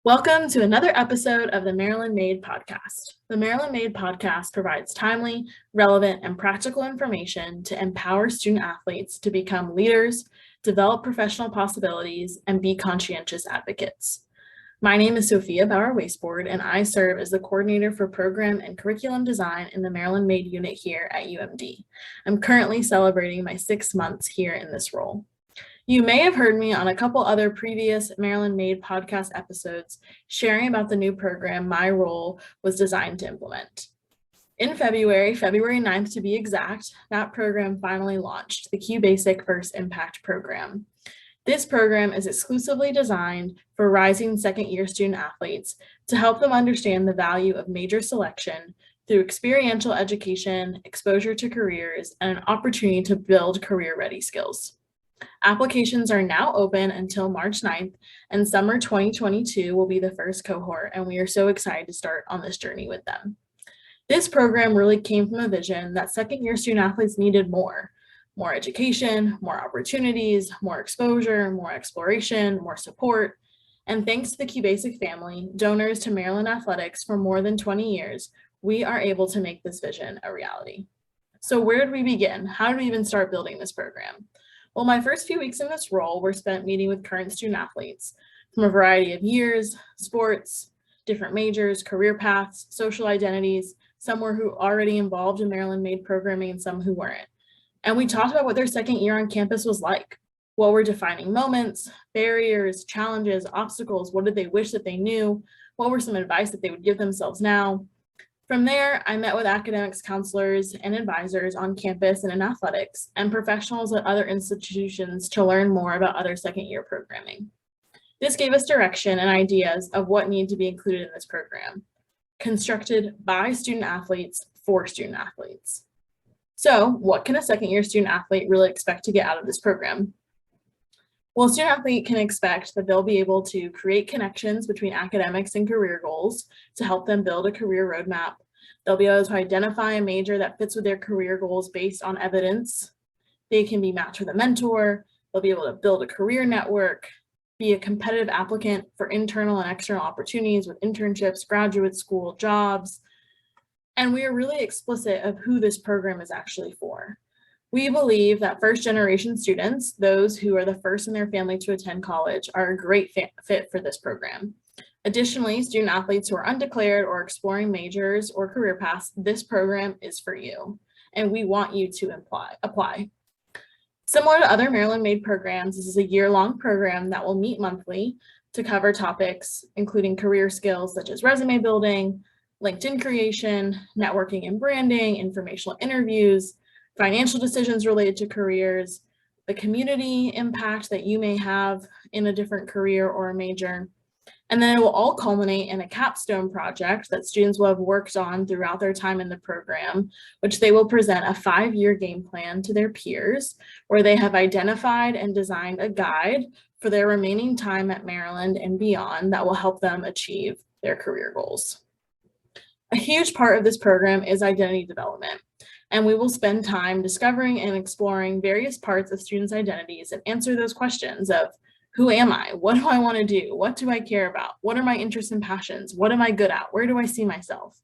Welcome to another episode of the MDMade podcast. The MDMade podcast provides timely, relevant, and practical information to empower student athletes to become leaders, develop professional possibilities, and be conscientious advocates. My name is Sophia Bauer-Wasteboard, and I serve as the coordinator for program and curriculum design in the MDMade unit here at UMD. I'm currently celebrating my 6 months here in this role. You may have heard me on a couple other previous MDMade podcast episodes sharing about the new program my role was designed to implement. In February 9th to be exact, that program finally launched, the QBasic First Impact Program. This program is exclusively designed for rising second-year student athletes to help them understand the value of major selection through experiential education, exposure to careers, and an opportunity to build career-ready skills. Applications are now open until March 9th, and summer 2022 will be the first cohort, and we are so excited to start on this journey with them. This program really came from a vision that second-year student athletes needed more education, more opportunities, more exposure, more exploration, more support. And thanks to the QBasic family, donors to Maryland athletics for more than 20 years, we are able to make this vision a reality. So where did we begin? How did we even start building this program? Well, my first few weeks in this role were spent meeting with current student athletes from a variety of years, sports, different majors, career paths, social identities. Some were who already involved in MDMade programming and some who weren't. And we talked about what their second year on campus was like. What were defining moments, barriers, challenges, obstacles? What did they wish that they knew? What were some advice that they would give themselves now? From there, I met with academics, counselors, and advisors on campus and in athletics, and professionals at other institutions to learn more about other second-year programming. This gave us direction and ideas of what needed to be included in this program, constructed by student athletes for student athletes. So, what can a second-year student athlete really expect to get out of this program? Well, a student athlete can expect that they'll be able to create connections between academics and career goals to help them build a career roadmap. They'll be able to identify a major that fits with their career goals based on evidence. They can be matched with a mentor. They'll be able to build a career network, be a competitive applicant for internal and external opportunities with internships, graduate school, jobs. And we are really explicit of who this program is actually for. We believe that first-generation students, those who are the first in their family to attend college, are a great fit for this program. Additionally, student athletes who are undeclared or exploring majors or career paths, this program is for you, and we want you to apply. Similar to other MDMade programs, this is a year-long program that will meet monthly to cover topics including career skills such as resume building, LinkedIn creation, networking and branding, informational interviews, financial decisions related to careers, the community impact that you may have in a different career or a major. And then it will all culminate in a capstone project that students will have worked on throughout their time in the program, which they will present a 5-year game plan to their peers, where they have identified and designed a guide for their remaining time at Maryland and beyond that will help them achieve their career goals. A huge part of this program is identity development, and we will spend time discovering and exploring various parts of students' identities and answer those questions of who am I? What do I want to do? What do I care about? What are my interests and passions? What am I good at? Where do I see myself?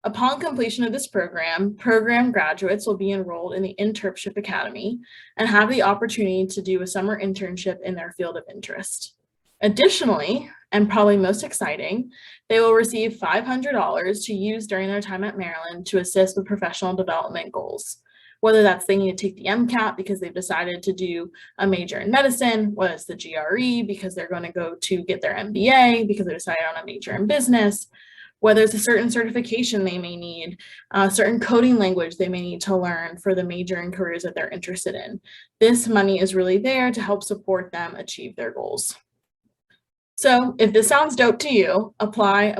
Upon completion of this program graduates will be enrolled in the Internship Academy and have the opportunity to do a summer internship in their field of interest. Additionally, and probably most exciting, they will receive $500 to use during their time at Maryland to assist with professional development goals. Whether that's they need to take the MCAT because they've decided to do a major in medicine, whether it's the GRE because they're going to go to get their MBA because they decided on a major in business, whether it's a certain certification they may need, a certain coding language they may need to learn for the major and careers that they're interested in. This money is really there to help support them achieve their goals. So if this sounds dope to you, apply.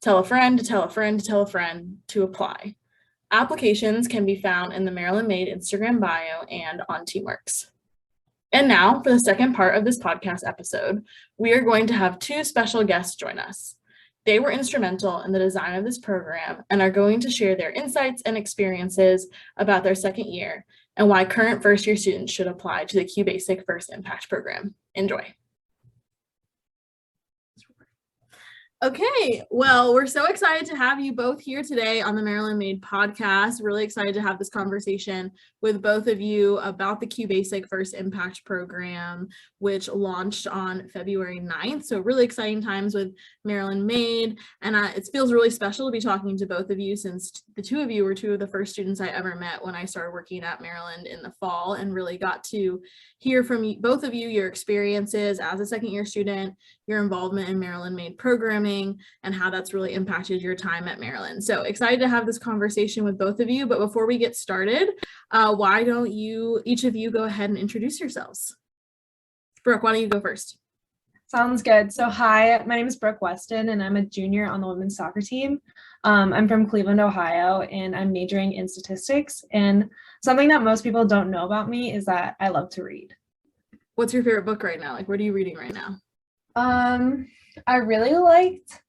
Tell a friend to tell a friend to tell a friend to apply. Applications can be found in the MDMade Instagram bio and on Teamworks. And now for the second part of this podcast episode, we are going to have 2 special guests join us. They were instrumental in the design of this program and are going to share their insights and experiences about their second year and why current first-year students should apply to the QBasic First Impact Program. Enjoy. Okay, well, we're so excited to have you both here today on the Maryland Made podcast. Really excited to have this conversation with both of you about the QBasic First Impact Program, which launched on February 9th. So really exciting times with Maryland Made. And it feels really special to be talking to both of you, since the two of you were two of the first students I ever met when I started working at Maryland in the fall, and really got to hear from you, both of you, your experiences as a second year student, your involvement in Maryland Made programming, and how that's really impacted your time at Maryland. So excited to have this conversation with both of you. But before we get started, why don't each of you go ahead and introduce yourselves? Brooke, why don't you go first? Sounds good. So hi, my name is Brooke Weston, and I'm a junior on the women's soccer team. I'm from Cleveland, Ohio, and I'm majoring in statistics. And something that most people don't know about me is that I love to read. What's your favorite book right now? Like, what are you reading right now? I really liked,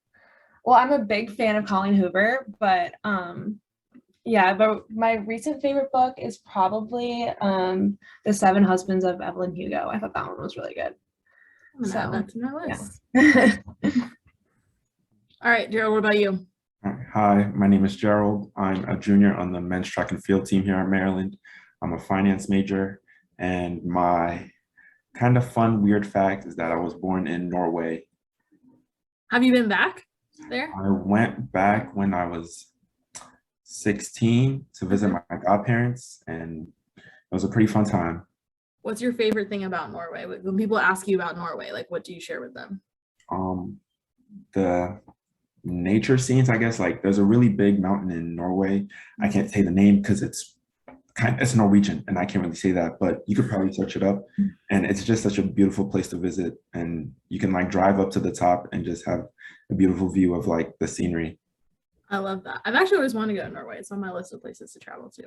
well, I'm a big fan of Colleen Hoover, but but my recent favorite book is probably The Seven Husbands of Evelyn Hugo. I thought that one was really good. I'm gonna add that to my list. Yeah. All right, Gerald, what about you? Hi, my name is Gerald. I'm a junior on the men's track and field team here at Maryland. I'm a finance major, and my kind of fun, weird fact is that I was born in Norway. Have you been back there? I went back when I was 16 to visit my godparents, and it was a pretty fun time. What's your favorite thing about Norway? When people ask you about Norway, like, what do you share with them? The nature scenes, I guess. Like, there's a really big mountain in Norway. I can't say the name because it's Norwegian and I can't really say that, but you could probably search it up, and it's just such a beautiful place to visit, and you can like drive up to the top and just have a beautiful view of like the scenery. I love that. I've actually always wanted to go to Norway. It's on my list of places to travel to.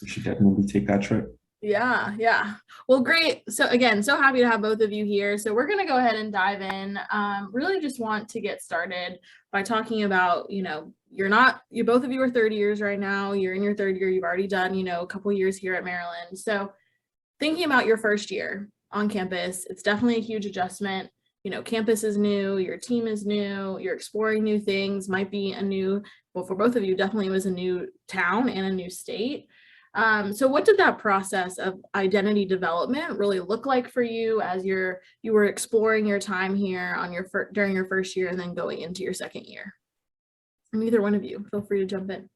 You should definitely take that trip. Yeah. Well, great. So again, so happy to have both of you here. So we're going to go ahead and dive in. Really just want to get started by talking about, both of you are third years right now. You're in your third year. You've already done, a couple years here at Maryland. So thinking about your first year on campus, it's definitely a huge adjustment. Campus is new, your team is new, you're exploring new things, might be for both of you, definitely was a new town and a new state. So what did that process of identity development really look like for you as you were exploring your time here during your first year and then going into your second year? And either one of you, feel free to jump in.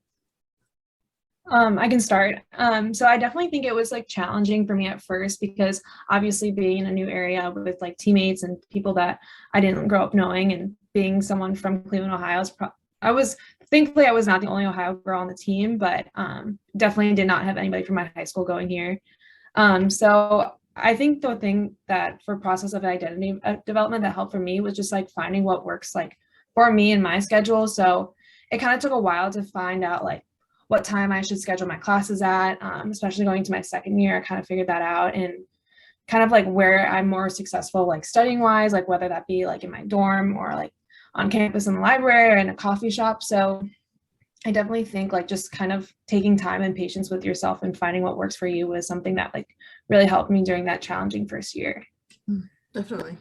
I can start. So I definitely think it was like challenging for me at first, because obviously being in a new area with like teammates and people that I didn't grow up knowing, and being someone from Cleveland, Ohio, thankfully I was not the only Ohio girl on the team, but definitely did not have anybody from my high school going here. So I think the thing that for process of identity development that helped for me was just like finding what works like for me and my schedule. So it kind of took a while to find out like what time I should schedule my classes at, especially going to my second year. I kind of figured that out, and kind of like where I'm more successful, like studying wise, like whether that be like in my dorm or like on campus in the library or in a coffee shop. So I definitely think like just kind of taking time and patience with yourself and finding what works for you was something that like really helped me during that challenging first year. Definitely.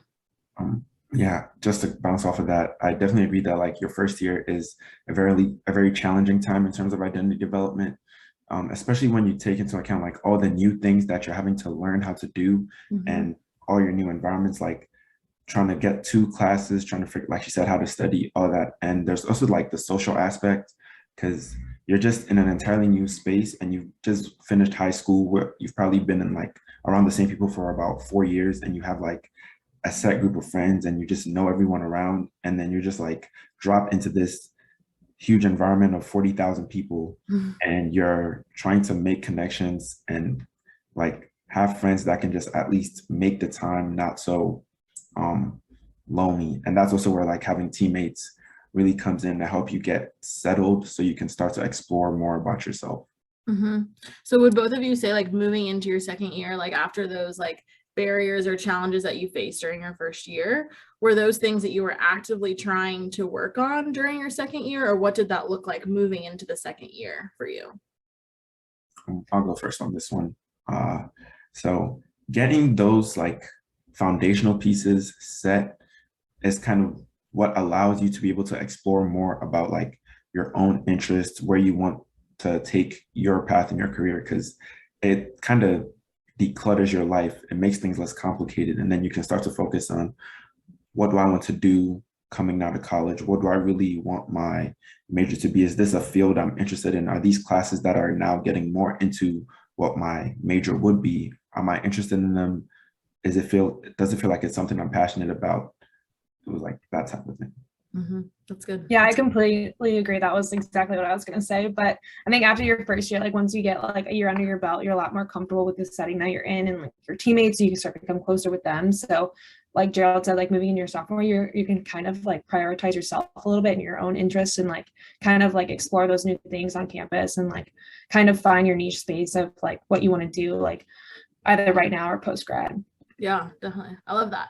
Yeah, just to bounce off of that, I definitely agree that like your first year is a very challenging time in terms of identity development, especially when you take into account like all the new things that you're having to learn how to do, and all your new environments, like trying to get to classes, trying to figure, like she said, how to study, all that. And there's also like the social aspect, because you're just in an entirely new space and you've just finished high school where you've probably been in like around the same people for about 4 years, and you have like a set group of friends and you just know everyone around, and then you're just like dropped into this huge environment of 40,000 people, and you're trying to make connections and like have friends that can just at least make the time not so lonely. And that's also where like having teammates really comes in to help you get settled so you can start to explore more about yourself. So would both of you say like moving into your second year, like after those like barriers or challenges that you faced during your first year, were those things that you were actively trying to work on during your second year, or what did that look like moving into the second year for you? I'll go first on this one. So getting those like foundational pieces set is kind of what allows you to be able to explore more about like your own interests, where you want to take your path in your career, because it kind of declutters your life. It makes things less complicated. And then you can start to focus on, what do I want to do coming out of college? What do I really want my major to be? Is this a field I'm interested in? Are these classes that are now getting more into what my major would be? Am I interested in them? Does it feel like it's something I'm passionate about? It was like that type of thing. That's good. Yeah, I completely agree. That was exactly what I was going to say. But I think after your first year, like once you get like a year under your belt, you're a lot more comfortable with the setting that you're in and like your teammates, you can start to become closer with them. So like Gerald said, like moving in your sophomore year, you can kind of like prioritize yourself a little bit and your own interests and like kind of like explore those new things on campus and like kind of find your niche space of like what you want to do, like either right now or post grad. Yeah, definitely. I love that.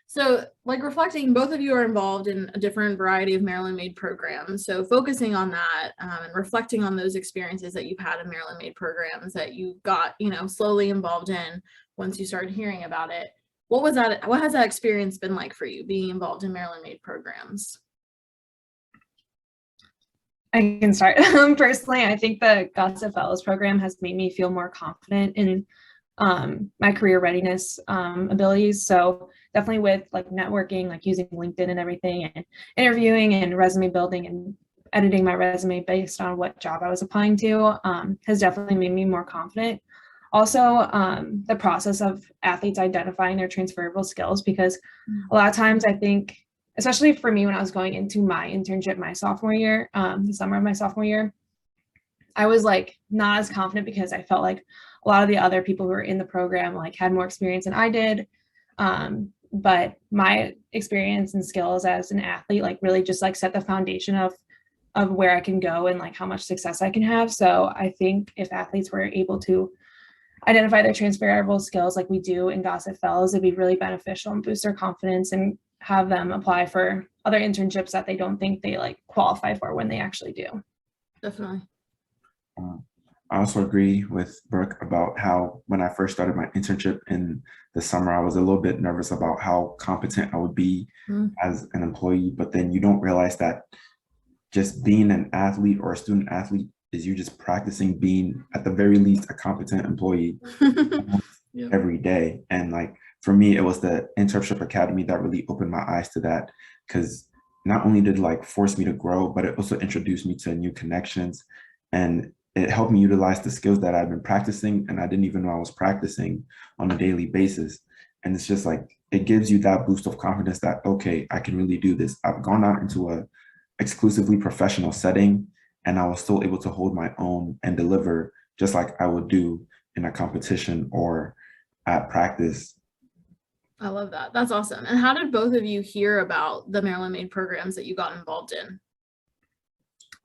So like reflecting, both of you are involved in a different variety of Maryland-made programs. So focusing on that and reflecting on those experiences that you've had in Maryland-made programs that you got, slowly involved in once you started hearing about it. What was that? What has that experience been like for you being involved in Maryland-made programs? I can start. Personally, I think the Gossip Fellows program has made me feel more confident in my career readiness abilities. So definitely with like networking, like using LinkedIn and everything, and interviewing and resume building and editing my resume based on what job I was applying to has definitely made me more confident. Also, the process of athletes identifying their transferable skills, because a lot of times I think, especially for me when I was going into my internship my sophomore year, the summer of my sophomore year, I was like not as confident because I felt like a lot of the other people who were in the program like had more experience than I did. But my experience and skills as an athlete like really just like set the foundation of where I can go and like how much success I can have. So I think if athletes were able to identify their transferable skills like we do in Gossip Fellows, it'd be really beneficial and boost their confidence and have them apply for other internships that they don't think they like qualify for when they actually do. Definitely. I also agree with Brooke about how when I first started my internship in the summer, I was a little bit nervous about how competent I would be as an employee, but then you don't realize that just being an athlete or a student athlete is you just practicing being at the very least a competent employee every day. And like for me, it was the Internship Academy that really opened my eyes to that, because not only did it like force me to grow, but it also introduced me to new connections, and it helped me utilize the skills that I've been practicing and I didn't even know I was practicing on a daily basis. And it's just like, it gives you that boost of confidence that, okay, I can really do this. I've gone out into a exclusively professional setting and I was still able to hold my own and deliver just like I would do in a competition or at practice. I love that. That's awesome. And how did both of you hear about the Maryland-made programs that you got involved in?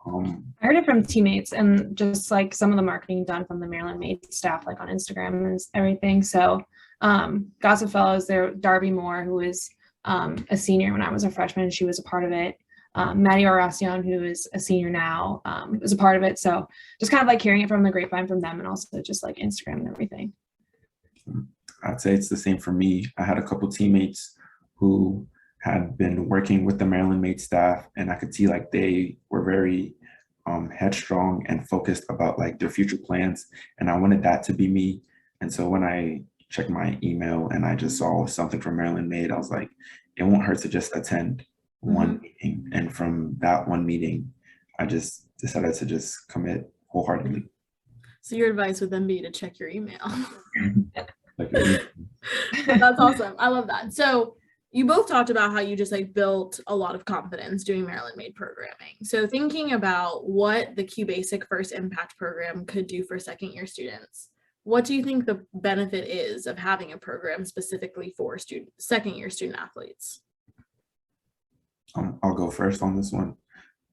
I heard it from teammates and just like some of the marketing done from the Maryland-made staff, like on Instagram and everything. So Gossip Fellows, there, Darby Moore, who is a senior when I was a freshman, she was a part of it. Maddie Oracion, who is a senior now, was a part of it. So just kind of like hearing it from the grapevine from them, and also just like Instagram and everything. I'd say it's the same for me. I had a couple teammates who had been working with the Maryland-made staff, and I could see like they were very headstrong and focused about like their future plans, and I wanted that to be me. And so when I checked my email and I just saw something from Maryland-made, I was like, it won't hurt to just attend one meeting. And from that one meeting, I just decided to just commit wholeheartedly. So your advice would then be to check your email. That's awesome. I love that. So you both talked about how you just like built a lot of confidence doing Maryland-made programming. So thinking about what the QBasic First Impact Program could do for second-year students, what do you think the benefit is of having a program specifically for second-year student athletes? I'll go first on this one.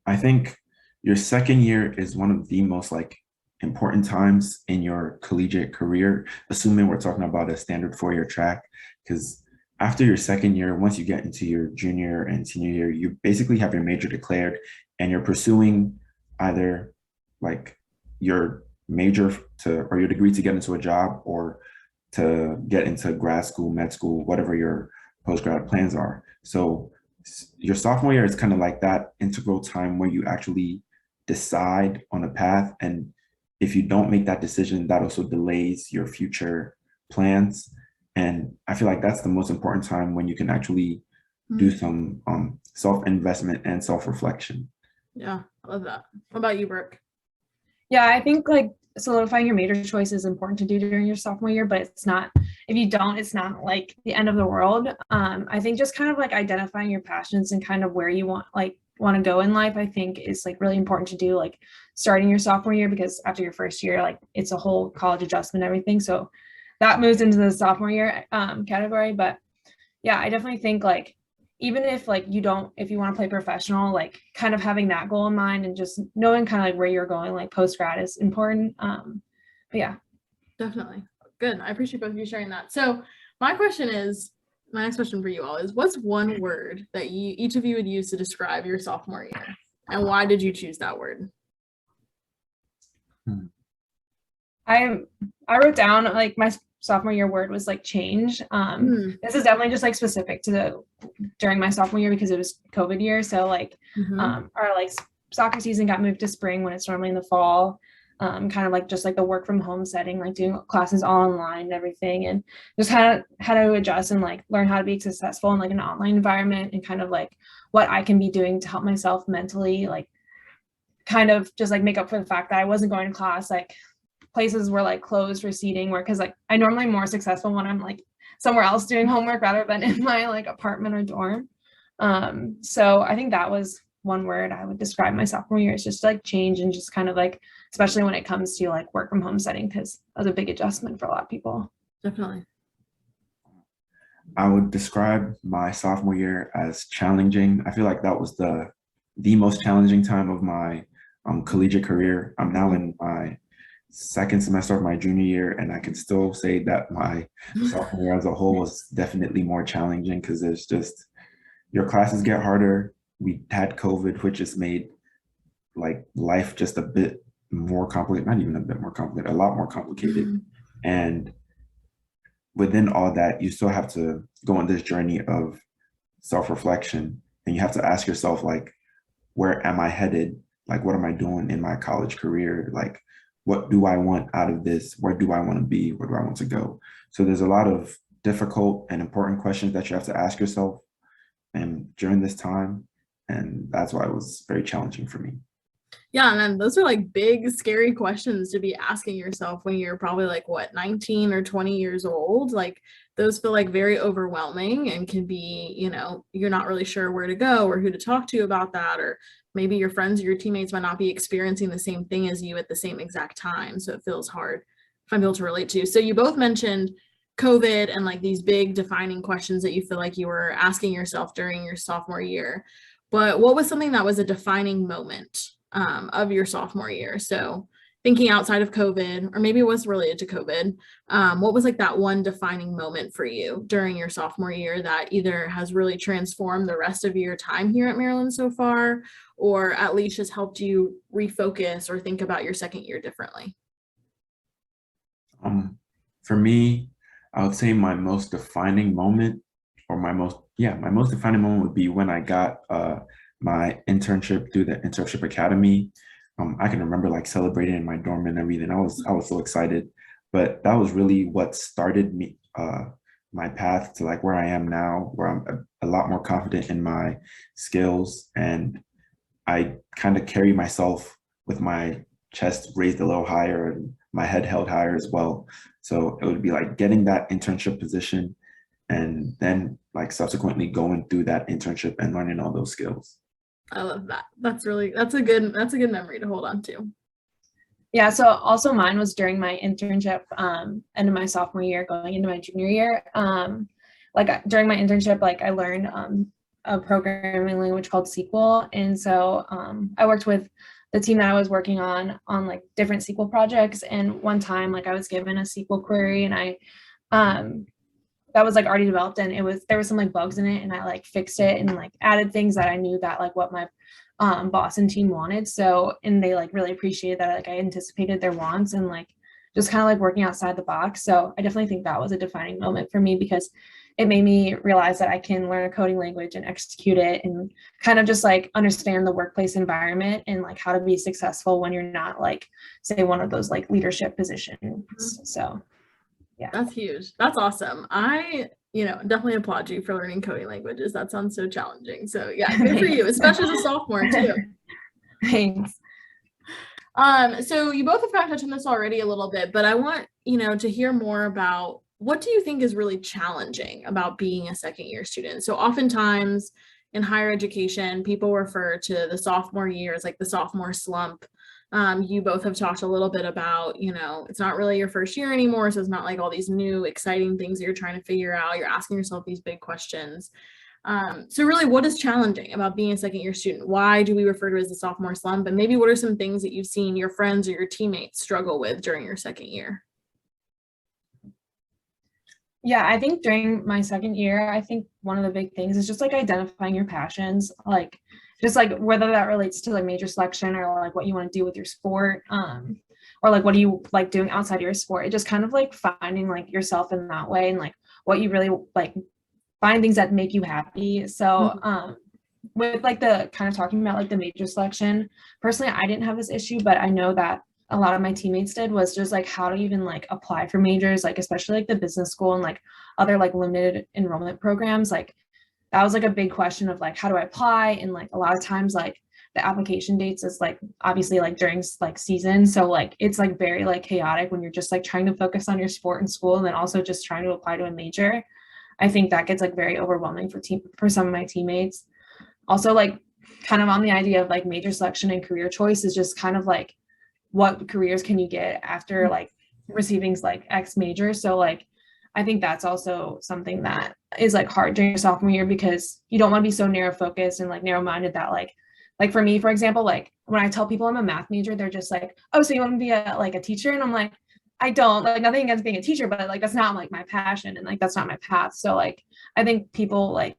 I think your second year is one of the most like important times in your collegiate career, assuming we're talking about a standard 4-year track, because after your second year, once you get into your junior and senior year, you basically have your major declared and you're pursuing either like your major or your degree to get into a job or to get into grad school, med school, whatever your post-grad plans are. So your sophomore year is kind of like that integral time where you actually decide on a path. And if you don't make that decision, that also delays your future plans. And I feel like that's the most important time when you can actually do some self-investment and self-reflection. Yeah, I love that. What about you, Brooke? Yeah, I think like solidifying your major choice is important to do during your sophomore year, but it's not, if you don't, it's not like the end of the world. I think just kind of like identifying your passions and kind of where you want to go in life, I think is like really important to do, like starting your sophomore year, because after your first year, like it's a whole college adjustment, everything. So that moves into the sophomore year category. But yeah, I definitely think like, even if like if you want to play professional, like kind of having that goal in mind and just knowing kind of like where you're going, like post grad is important. But yeah. Definitely. Good. I appreciate both of you sharing that. So my next question for you all is, what's one word that each of you would use to describe your sophomore year? And why did you choose that word? I wrote down like my sophomore year word was like change. This is definitely just like specific to during my sophomore year because it was COVID year. So like our like soccer season got moved to spring when it's normally in the fall. Kind of like just like the work from home setting, like doing classes all online and everything, and just had to adjust and like learn how to be successful in like an online environment, and kind of like what I can be doing to help myself mentally, like kind of just like make up for the fact that I wasn't going to class, like places were like closed for seating, where because like I normally more successful when I'm like somewhere else doing homework rather than in my like apartment or dorm. So I think that was one word I would describe my sophomore year. It's just like change, and just kind of like, especially when it comes to like work from home setting, because that was a big adjustment for a lot of people. Definitely. I would describe my sophomore year as challenging. I feel like that was the most challenging time of my collegiate career. I'm now in my second semester of my junior year, and I can still say that my sophomore year as a whole was definitely more challenging, because it's just, your classes get harder. We had COVID, which just made like life just a bit more complicated, not even a bit more complicated, a lot more complicated. And within all that, you still have to go on this journey of self-reflection, and you have to ask yourself, like, where am I headed? Like, what am I doing in my college career? Like, what do I want out of this? Where do I want to be? Where do I want to go? So there's a lot of difficult and important questions that you have to ask yourself and during this time. And that's why it was very challenging for me. Yeah, and then those are like big, scary questions to be asking yourself when you're probably like, what, 19 or 20 years old? Like, those feel like very overwhelming and can be, you're not really sure where to go or who to talk to about that. Or maybe your friends or your teammates might not be experiencing the same thing as you at the same exact time. So it feels hard to find people to relate to. So you both mentioned COVID and like these big defining questions that you feel like you were asking yourself during your sophomore year. But what was something that was a defining moment of your sophomore year? So thinking outside of COVID, or maybe it was related to COVID, what was like that one defining moment for you during your sophomore year that either has really transformed the rest of your time here at Maryland so far, or at least has helped you refocus or think about your second year differently? For me, I would say my most defining moment, or my most defining moment would be when I got my internship through the Internship Academy. I can remember like celebrating in my dorm and everything. I was so excited, but that was really what started me my path to like where I am now, where I'm a lot more confident in my skills, and I kind of carry myself with my chest raised a little higher and my head held higher as well. So it would be like getting that internship position, and then like subsequently going through that internship and learning all those skills. I love that. That's a good memory to hold on to. Yeah, so also mine was during my internship, end of my sophomore year, going into my junior year. Like during my internship, like I learned a programming language called SQL. And so I worked with the team that I was working on like different SQL projects. And one time, like I was given a SQL query, and I that was like already developed, and there was some like bugs in it, and I like fixed it and like added things that I knew that like what my boss and team wanted. So, and they like really appreciated that, like I anticipated their wants, and like just kind of like working outside the box. So I definitely think that was a defining moment for me, because it made me realize that I can learn a coding language and execute it, and kind of just like understand the workplace environment and like how to be successful when you're not like, say, one of those like leadership positions. So yeah. That's huge. That's awesome. I, definitely applaud you for learning coding languages. That sounds so challenging. So yeah, good for you, especially as a sophomore too. Thanks. So you both have kind of touched on this already a little bit, but I want, to hear more about, what do you think is really challenging about being a second year student? So oftentimes in higher education, people refer to the sophomore year as like the sophomore slump. You both have talked a little bit about, it's not really your first year anymore. So it's not like all these new exciting things that you're trying to figure out. You're asking yourself these big questions. So really, what is challenging about being a second year student? Why do we refer to it as the sophomore slump? And maybe what are some things that you've seen your friends or your teammates struggle with during your second year? Yeah, I think during my second year, I think one of the big things is just like identifying your passions, like just like whether that relates to like major selection or like what you want to do with your sport, or like what do you like doing outside of your sport. It just kind of like finding like yourself in that way, and like what you really like, find things that make you happy. So with like the kind of talking about like the major selection, personally, I didn't have this issue, but I know that a lot of my teammates did, was just like how to even like apply for majors, like especially like the business school and like other like limited enrollment programs. Like that was like a big question of like, how do I apply? And like a lot of times like the application dates is like obviously like during like season. So like it's like very like chaotic when you're just like trying to focus on your sport and school and then also just trying to apply to a major. I think that gets like very overwhelming for some of my teammates. Also, like kind of on the idea of like major selection and career choice is just kind of like, what careers can you get after like receiving like X major? So like, I think that's also something that is like hard during your sophomore year, because you don't want to be so narrow focused and like narrow minded that like for me, for example, like when I tell people I'm a math major, they're just like, oh, so you want to be a teacher? And I'm like, I don't, like, nothing against being a teacher, but like that's not like my passion and like that's not my path. So like I think people like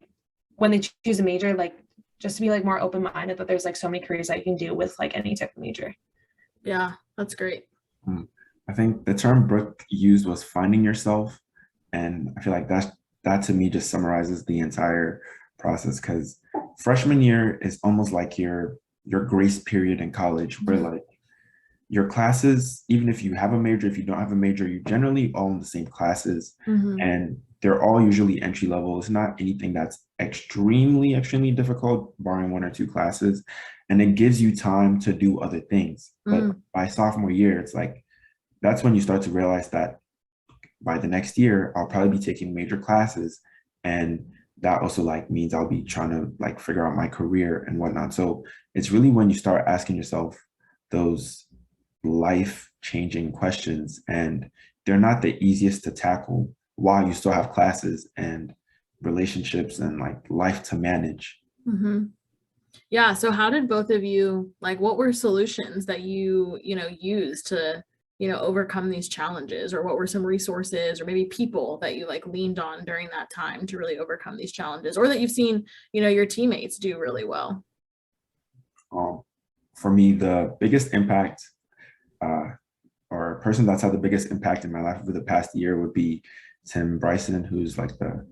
when they choose a major, like just to be like more open-minded that there's like so many careers that you can do with like any type of major. Yeah, that's great. I think the term Brooke used was finding yourself. And I feel like that to me just summarizes the entire process, because freshman year is almost like your grace period in college, where like your classes, even if you have a major, if you don't have a major, you're generally all in the same classes, and they're all usually entry level. It's not anything that's extremely difficult, barring one or two classes, and it gives you time to do other things. But by sophomore year, it's like that's when you start to realize that by the next year, I'll probably be taking major classes, and that also like means I'll be trying to like figure out my career and whatnot. So it's really when you start asking yourself those life-changing questions, and they're not the easiest to tackle while you still have classes and relationships and like life to manage. Yeah. So how did both of you, like, what were solutions that you used to, overcome these challenges, or what were some resources or maybe people that you like leaned on during that time to really overcome these challenges, or that you've seen, your teammates do really well? For me, the biggest impact or a person that's had the biggest impact in my life over the past year would be Tim Bryson, who's like the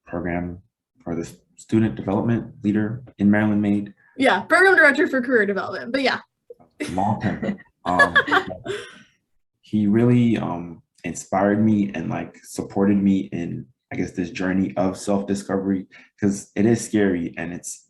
program or the student development leader in Maryland Made. Yeah, program director for career development, but yeah. Long term. He really inspired me and like supported me in, I guess, this journey of self-discovery, because it is scary and it's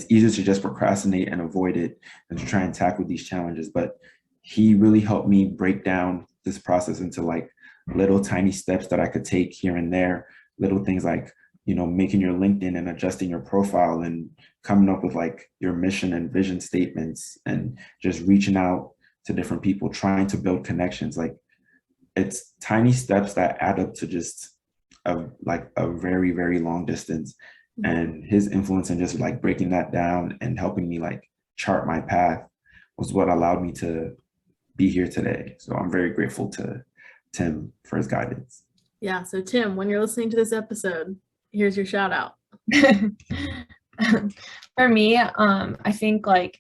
easier to just procrastinate and avoid it than to try and tackle these challenges. But he really helped me break down this process into like little tiny steps that I could take here and there, little things like, making your LinkedIn and adjusting your profile and coming up with like your mission and vision statements, and just reaching out to different people, trying to build connections. Like it's tiny steps that add up to just a very, very long distance. And his influence in just like breaking that down and helping me like chart my path was what allowed me to be here today. So I'm very grateful to Tim for his guidance. Yeah. So Tim, when you're listening to this episode, here's your shout out. For me, I think like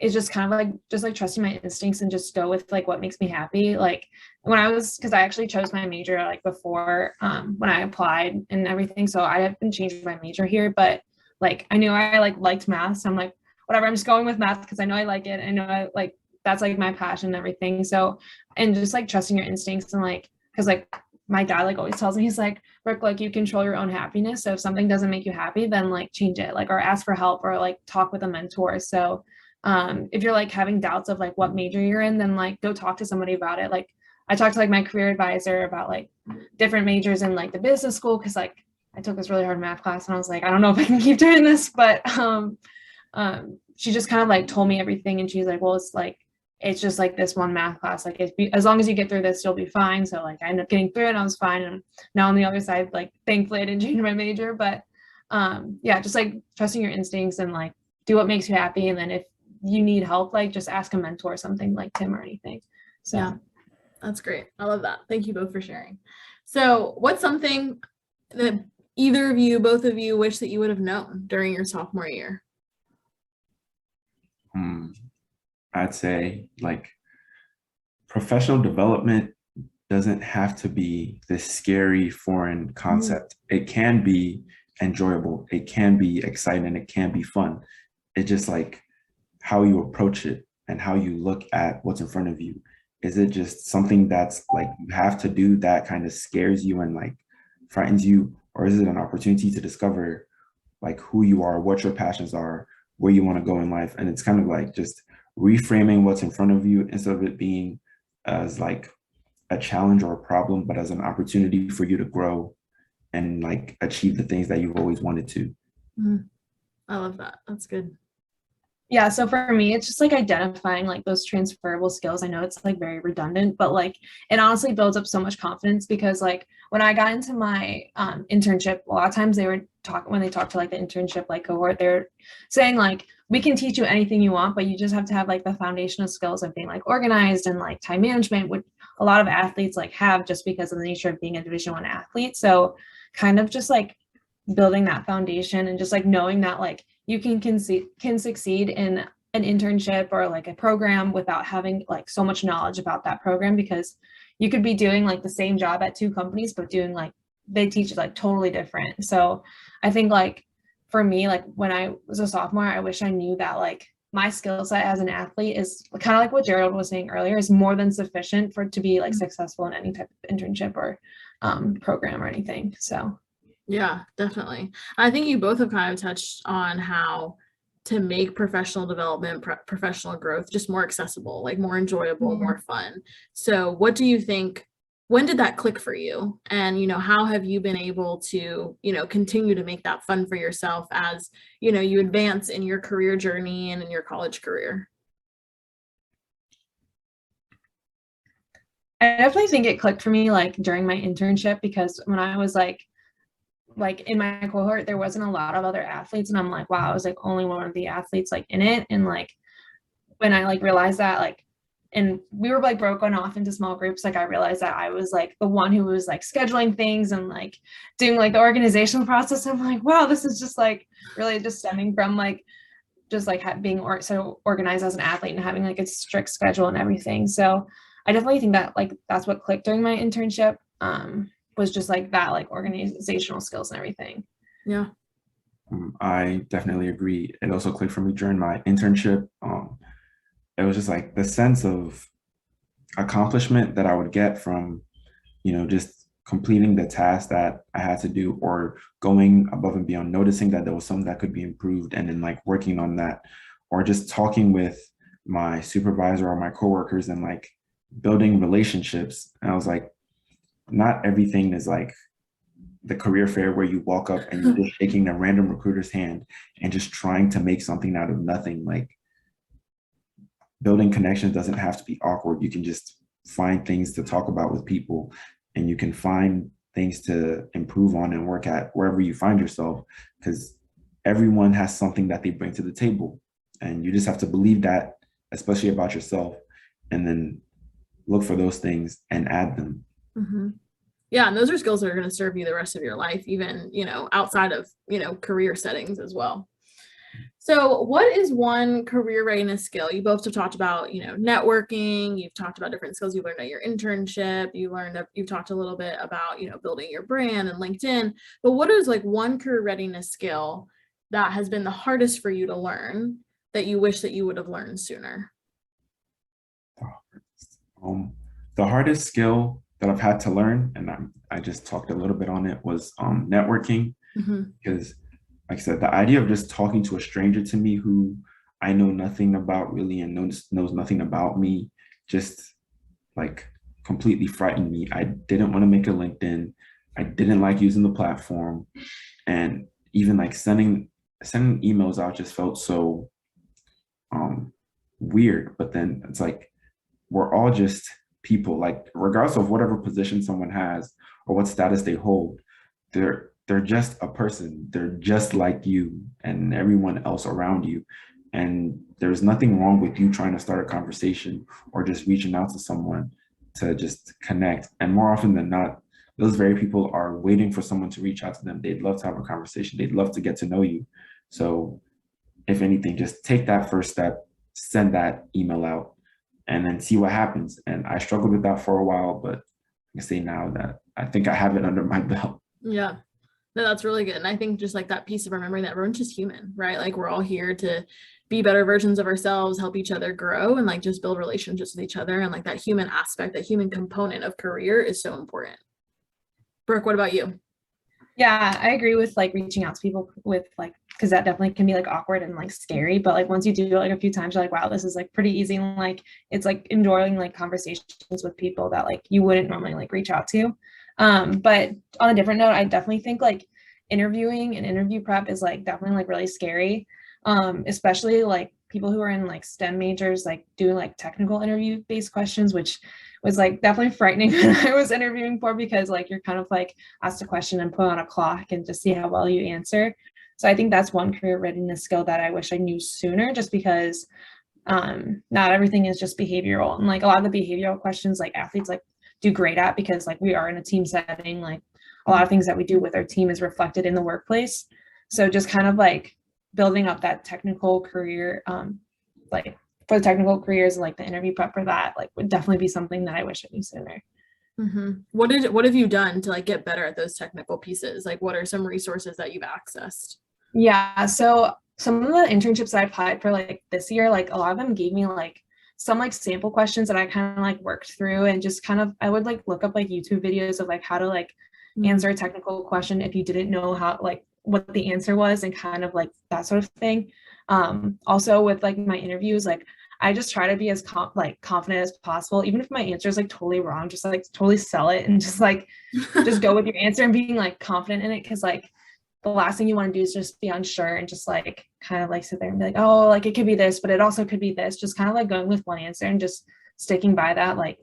it's just kind of like just like trusting my instincts and just go with like what makes me happy. Like when I was, because I actually chose my major like before when I applied and everything, so I haven't changed my major here, but like I knew I like liked math, so I'm like, whatever, I'm just going with math because I know I like it. I know I like that's like my passion and everything. So, and just like trusting your instincts and like, because like my dad like always tells me, he's like, Brooke, like you control your own happiness. So if something doesn't make you happy, then like change it, like, or ask for help or like talk with a mentor. So if you're like having doubts of like what major you're in, then like go talk to somebody about it. Like I talked to like my career advisor about like different majors in like the business school, because like I took this really hard math class and I was like, I don't know if I can keep doing this, but she just kind of like told me everything, and she's like, well, it's just like this one math class, like as long as you get through this, you'll be fine. So like I ended up getting through it and I was fine, and now on the other side, like thankfully I didn't change my major, but yeah, just like trusting your instincts and like do what makes you happy, and then if you need help, like just ask a mentor or something like Tim or anything. So yeah, that's great. I love that. Thank you both for sharing. So what's something that either of you, both of you, wish that you would have known during your sophomore year? I'd say like professional development doesn't have to be this scary foreign concept. It can be enjoyable. It can be exciting. It can be fun. It's just like how you approach it and how you look at what's in front of you. Is it just something that's like you have to do that kind of scares you and like frightens you? Or is it an opportunity to discover like who you are, what your passions are, where you want to go in life? And it's kind of like just reframing what's in front of you instead of it being as like a challenge or a problem, but as an opportunity for you to grow and like achieve the things that you've always wanted to. I love that. That's good. Yeah, so for me, it's just like identifying like those transferable skills. I know it's like very redundant, but like it honestly builds up so much confidence, because like when I got into my internship, a lot of times they were when they talked to like the internship like cohort, they're saying like, we can teach you anything you want, but you just have to have like the foundational skills of being like organized and like time management, which a lot of athletes like have just because of the nature of being a Division I athlete. So kind of just like building that foundation and just like knowing that like you can succeed in an internship or like a program without having like so much knowledge about that program, because you could be doing like the same job at two companies, but doing like, they teach like totally different. So I think like for me, like when I was a sophomore, I wish I knew that like my skill set as an athlete is kind of like what Gerald was saying earlier, is more than sufficient for to be like successful in any type of internship or program or anything. So yeah, definitely. I think you both have kind of touched on how to make professional development, professional growth just more accessible, like more enjoyable, more fun. So what do you think, when did that click for you? And, how have you been able to, continue to make that fun for yourself as, you advance in your career journey and in your college career? I definitely think it clicked for me like during my internship, because when I was like in my cohort, there wasn't a lot of other athletes, and I'm like, wow, I was like only one of the athletes like in it. And like when I like realized that, like, and we were like broken off into small groups, like I realized that I was like the one who was like scheduling things and like doing like the organizational process. I'm like, wow, this is just like really just stemming from like just like being so organized as an athlete and having like a strict schedule and everything. So I definitely think that like that's what clicked during my internship, was just like that, like organizational skills and everything. Yeah. I definitely agree. It also clicked for me during my internship. It was just like the sense of accomplishment that I would get from, just completing the task that I had to do, or going above and beyond, noticing that there was something that could be improved and then like working on that, or just talking with my supervisor or my coworkers and like building relationships. And I was like, not everything is like the career fair where you walk up and you're just shaking a random recruiter's hand and just trying to make something out of nothing. Like building connections doesn't have to be awkward. You can just find things to talk about with people, and you can find things to improve on and work at wherever you find yourself, because everyone has something that they bring to the table, and you just have to believe that, especially about yourself, and then look for those things and add them. Mm-hmm. Yeah, and those are skills that are going to serve you the rest of your life, even, outside of, career settings as well. So what is one career readiness skill? You both have talked about, networking, you've talked about different skills you learned at your internship, you've talked a little bit about, building your brand and LinkedIn, but what is like one career readiness skill that has been the hardest for you to learn that you wish that you would have learned sooner? The hardest skill that I've had to learn, and I just talked a little bit on it, was networking. Because like I said, the idea of just talking to a stranger to me who I know nothing about really and knows nothing about me just like completely frightened me. I didn't want to make a LinkedIn. I didn't like using the platform. And even like sending emails out just felt so weird. But then it's like we're all just people, like regardless of whatever position someone has or what status they hold, they're just a person. They're just like you and everyone else around you. And there's nothing wrong with you trying to start a conversation or just reaching out to someone to just connect. And more often than not, those very people are waiting for someone to reach out to them. They'd love to have a conversation. They'd love to get to know you. So if anything, just take that first step, send that email out, and then see what happens. And I struggled with that for a while, but I can say now that I think I have it under my belt. Yeah. No, that's really good. And I think just like that piece of remembering that everyone's just human, right? Like we're all here to be better versions of ourselves, help each other grow, and like just build relationships with each other. And like that human aspect, that human component of career is so important. Brooke, what about you? Yeah, I agree with like reaching out to people with like, because that definitely can be like awkward and like scary. But like once you do it like a few times, you're like, wow, this is like pretty easy. And like it's like enjoying like conversations with people that like you wouldn't normally like reach out to. But on a different note, I definitely think like interviewing and interview prep is like definitely like really scary. Especially like people who are in like STEM majors, like doing like technical interview based questions, which was like definitely frightening when I was interviewing for, because like you're kind of like asked a question and put on a clock and just see how well you answer. So I think that's one career readiness skill that I wish I knew sooner, just because not everything is just behavioral. And like a lot of the behavioral questions like athletes like do great at, because like we are in a team setting, like a lot of things that we do with our team is reflected in the workplace. So just kind of like building up that technical career, like for the technical careers, like the interview prep for that, like would definitely be something that I wish I knew sooner. What have you done to like get better at those technical pieces? Like what are some resources that you've accessed? Yeah, so some of the internships I applied for like this year, like a lot of them gave me like some like sample questions that I kind of like worked through, and just kind of I would like look up like YouTube videos of like how to like answer a technical question if you didn't know how like what the answer was, and kind of like that sort of thing. Also with like my interviews, like I just try to be as confident as possible, even if my answer is like totally wrong, just like totally sell it and just like just go with your answer and being like confident in it, because like the last thing you want to do is just be unsure and just like kind of like sit there and be like, oh, like it could be this, but it also could be this. Just kind of like going with one answer and just sticking by that. Like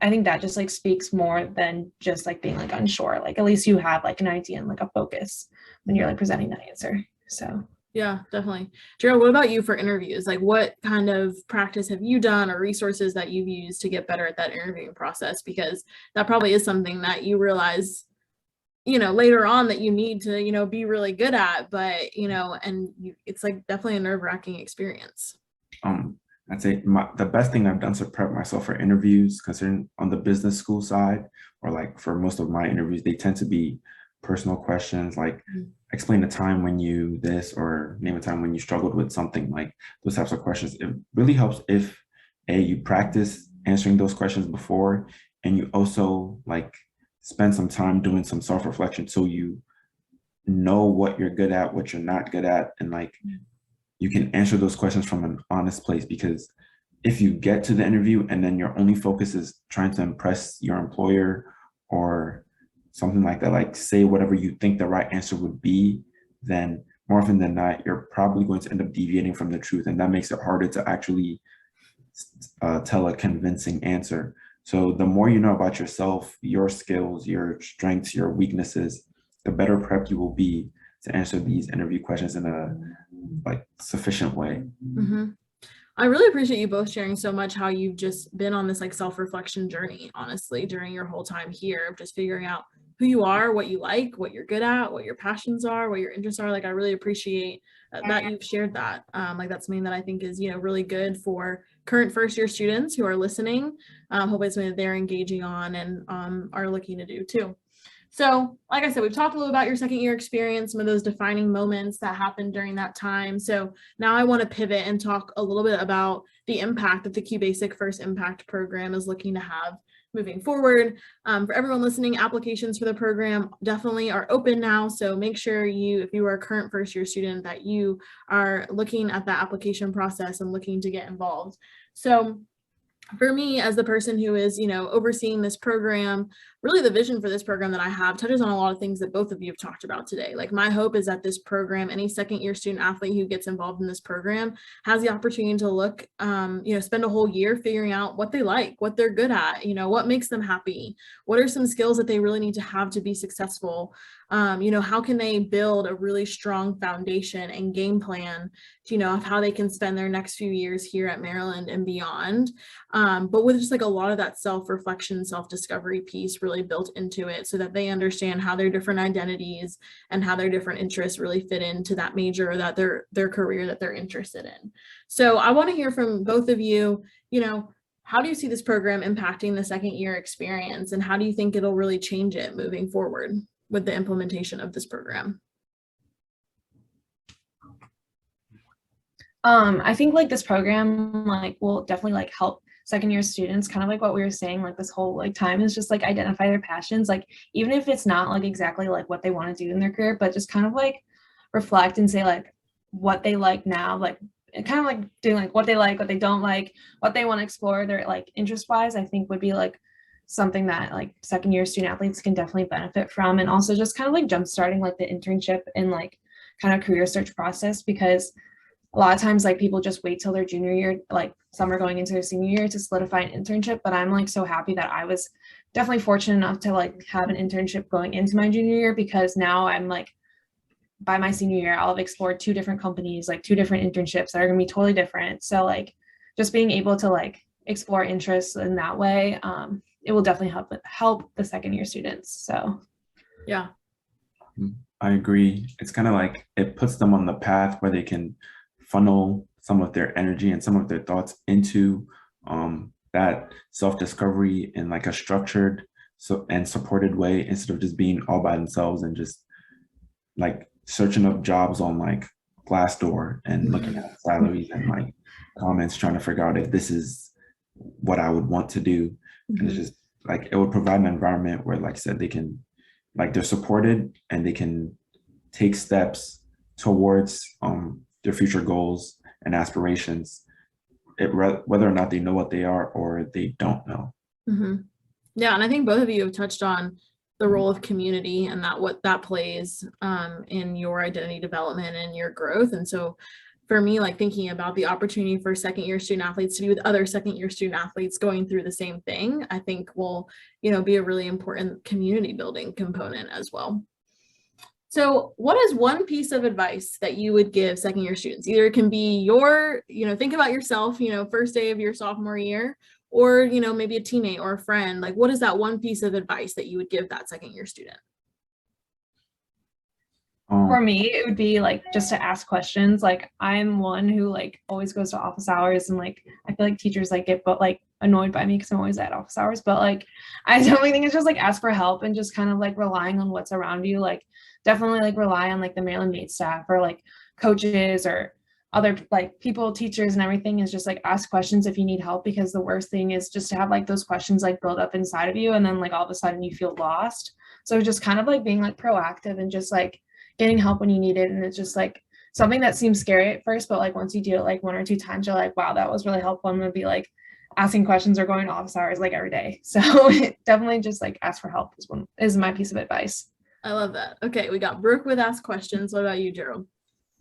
I think that just like speaks more than just like being like unsure. Like at least you have like an idea and like a focus when you're like presenting that answer. So yeah, definitely. Gerald, what about you for interviews? Like what kind of practice have you done or resources that you've used to get better at that interviewing process? Because that probably is something that you realize later on that you need to, be really good at, but, it's like definitely a nerve-wracking experience. I'd say the best thing I've done to prep myself for interviews, considering on the business school side, or like for most of my interviews, they tend to be personal questions, like explain a time when you this, or name a time when you struggled with something, like those types of questions. It really helps if you practice answering those questions before, and you also like spend some time doing some self-reflection so you know what you're good at, what you're not good at, and like you can answer those questions from an honest place. Because if you get to the interview and then your only focus is trying to impress your employer or something like that, like say whatever you think the right answer would be, then more often than not, you're probably going to end up deviating from the truth. And that makes it harder to actually tell a convincing answer. So the more you know about yourself, your skills, your strengths, your weaknesses, the better prepped you will be to answer these interview questions in a like sufficient way. I really appreciate you both sharing so much how you've just been on this like self-reflection journey, honestly, during your whole time here of just figuring out who you are, what you like, what you're good at, what your passions are, what your interests are. Like, I really appreciate that you've shared that. Like, that's something that I think is, really good for current first year students who are listening. Hopefully it's something that they're engaging on and are looking to do too. So, like I said, we've talked a little about your second year experience, some of those defining moments that happened during that time. So now I want to pivot and talk a little bit about the impact that the QBasic First Impact Program is looking to have moving forward. For everyone listening, applications for the program definitely are open now. So make sure if you are a current first year student, that you are looking at that application process and looking to get involved. So for me, as the person who is, overseeing this program, really the vision for this program that I have touches on a lot of things that both of you have talked about today. Like, my hope is that this program, any second year student athlete who gets involved in this program has the opportunity to look, spend a whole year figuring out what they like, what they're good at, what makes them happy, what are some skills that they really need to have to be successful. How can they build a really strong foundation and game plan to, of how they can spend their next few years here at Maryland and beyond. But with just like a lot of that self-reflection, self-discovery piece really built into it, so that they understand how their different identities and how their different interests really fit into that major or that their career that they're interested in. So I want to hear from both of you, how do you see this program impacting the second year experience, and how do you think it'll really change it moving forward with the implementation of this program? I think like this program will definitely help second year students, kind of like what we were saying, this whole time is just identify their passions, even if it's not exactly what they want to do in their career, but just kind of reflect and say what they like now, kind of doing what they like, what they don't like, what they want to explore, their interest wise, I think would be something that second year student athletes can definitely benefit from. And also just kind of jump starting the internship and kind of career search process, because a lot of times people just wait till their junior year, some are going into their senior year to solidify an internship. But I'm so happy that I was definitely fortunate enough to have an internship going into my junior year, because now I'm by my senior year I'll have explored 2 different companies, 2 different internships that are going to be totally different. So just being able to explore interests in that way, it will definitely help the second year students. So yeah, I agree. It's kind of it puts them on the path where they can funnel some of their energy and some of their thoughts into that self-discovery in a structured and supported way, instead of just being all by themselves and just searching up jobs on Glassdoor and looking at salaries and comments, trying to figure out if this is what I would want to do. And it's just it would provide an environment where, like I said, they can they're supported and they can take steps towards their future goals and aspirations, whether or not they know what they are or they don't know. Yeah, and I think both of you have touched on the role of community and what that plays in your identity development and your growth. And so for me, thinking about the opportunity for second year student athletes to be with other second year student athletes going through the same thing, I think will, be a really important community building component as well. So what is one piece of advice that you would give second year students? Either it can be your, think about yourself, first day of your sophomore year, or, maybe a teammate or a friend. What is that one piece of advice that you would give that second year student? For me, it would be just to ask questions. I'm one who always goes to office hours, and I feel teachers get annoyed by me because I'm always at office hours. But I definitely think it's just ask for help and just kind of relying on what's around you. Definitely rely on the Maryland Made staff or coaches or other people, teachers and everything, is just ask questions if you need help, because the worst thing is just to have those questions build up inside of you, and then all of a sudden you feel lost. So just kind of being proactive and just getting help when you need it. And it's just something that seems scary at first, but once you do it 1 or 2 times, you're wow, that was really helpful. I'm gonna be asking questions or going to office hours every day. So definitely just ask for help is my piece of advice. I love that. Okay, we got Brooke with ask questions. What about you, Gerald?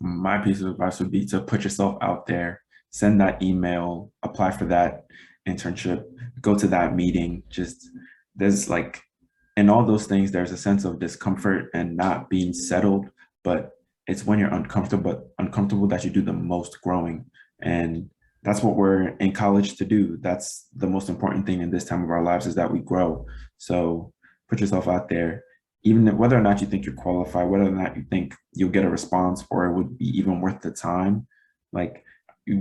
My piece of advice would be to put yourself out there, send that email, apply for that internship, go to that meeting. Just there's in all those things, there's a sense of discomfort and not being settled, but it's when you're uncomfortable that you do the most growing. And that's what we're in college to do. That's the most important thing in this time of our lives, is that we grow. So put yourself out there even whether or not you think you're qualified, whether or not you think you'll get a response or it would be even worth the time, like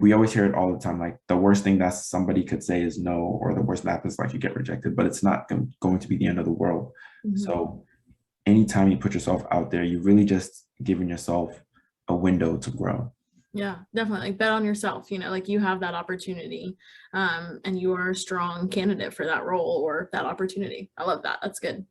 we always hear it all the time, like the worst thing that somebody could say is no, or the worst that happens, like you get rejected, but it's not going to be the end of the world. So anytime you put yourself out there, you really just giving yourself a window to grow. Yeah, definitely. Like bet on yourself, like you have that opportunity, and you are a strong candidate for that role or that opportunity. I love that. That's good.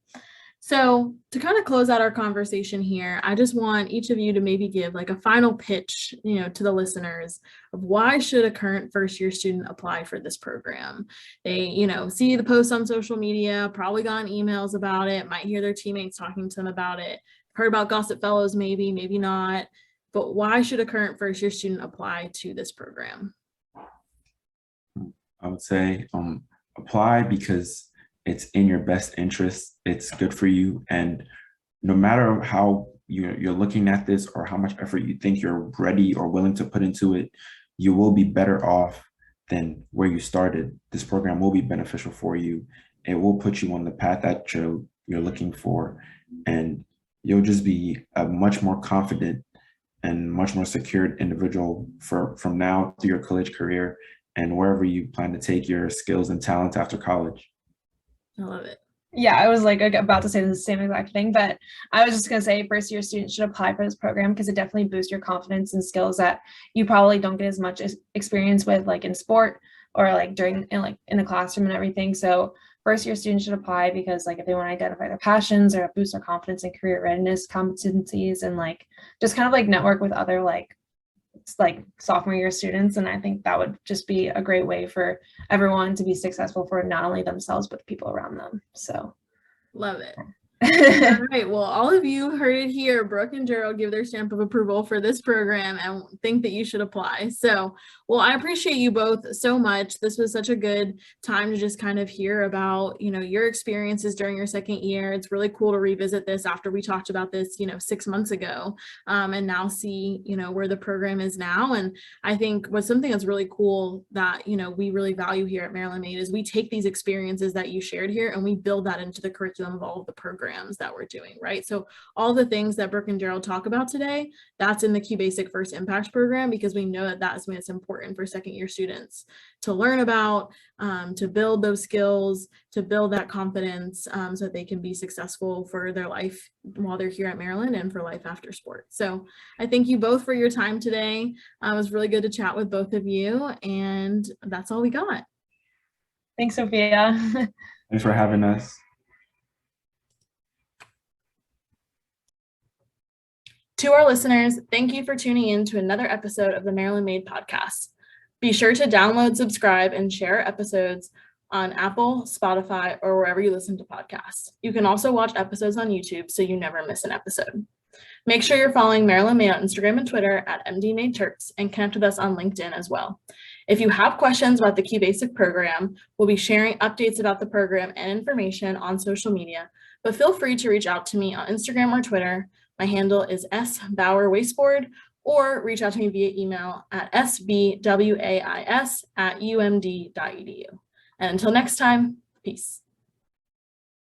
So to kind of close out our conversation here, I just want each of you to maybe give like a final pitch, to the listeners of why should a current first year student apply for this program? They, see the posts on social media, probably gotten emails about it, might hear their teammates talking to them about it, heard about Gossip Fellows, maybe not. But why should a current first year student apply to this program? I would say apply because it's in your best interest. It's good for you. And no matter how you're looking at this or how much effort you think you're ready or willing to put into it, you will be better off than where you started. This program will be beneficial for you. It will put you on the path that you're looking for. And you'll just be a much more confident and much more secured individual from now through your college career and wherever you plan to take your skills and talents after college. I love it. Yeah, I was like about to say the same exact thing, but I was just going to say first year students should apply for this program because it definitely boosts your confidence and skills that you probably don't get as much experience with like in sport or like in the classroom and everything. So first year students should apply because like if they want to identify their passions or boost their confidence and career readiness competencies and like just kind of like network with other like sophomore year students. And I think that would just be a great way for everyone to be successful for not only themselves, but the people around them. So love it. All right. Well, all of you heard it here. Brooke and Gerald give their stamp of approval for this program and think that you should apply. So, well, I appreciate you both so much. This was such a good time to just kind of hear about, your experiences during your second year. It's really cool to revisit this after we talked about this, 6 months ago, and now see, where the program is now. And I think what's something that's really cool that, we really value here at Maryland Made is we take these experiences that you shared here and we build that into the curriculum of all of the programs that we're doing, right? So all the things that Brooke and Gerald talk about today, that's in the QBasic First Impact Program because we know that that's when it's important for second year students to learn about, to build those skills, to build that confidence so that they can be successful for their life while they're here at Maryland and for life after sport. So I thank you both for your time today. It was really good to chat with both of you, and that's all we got. Thanks, Sophia. Thanks for having us. To our listeners, thank you for tuning in to another episode of the Maryland Made podcast. Be sure to download, subscribe, and share episodes on Apple, Spotify, or wherever you listen to podcasts. You can also watch episodes on YouTube so you never miss an episode. Make sure you're following Maryland Made on Instagram and Twitter at MDMade Terps and connect with us on LinkedIn as well. If you have questions about the QBasic program, we'll be sharing updates about the program and information on social media, but feel free to reach out to me on Instagram or Twitter. My handle is sbauerwasteboard, or reach out to me via email at sbwais@umd.edu. And until next time, peace.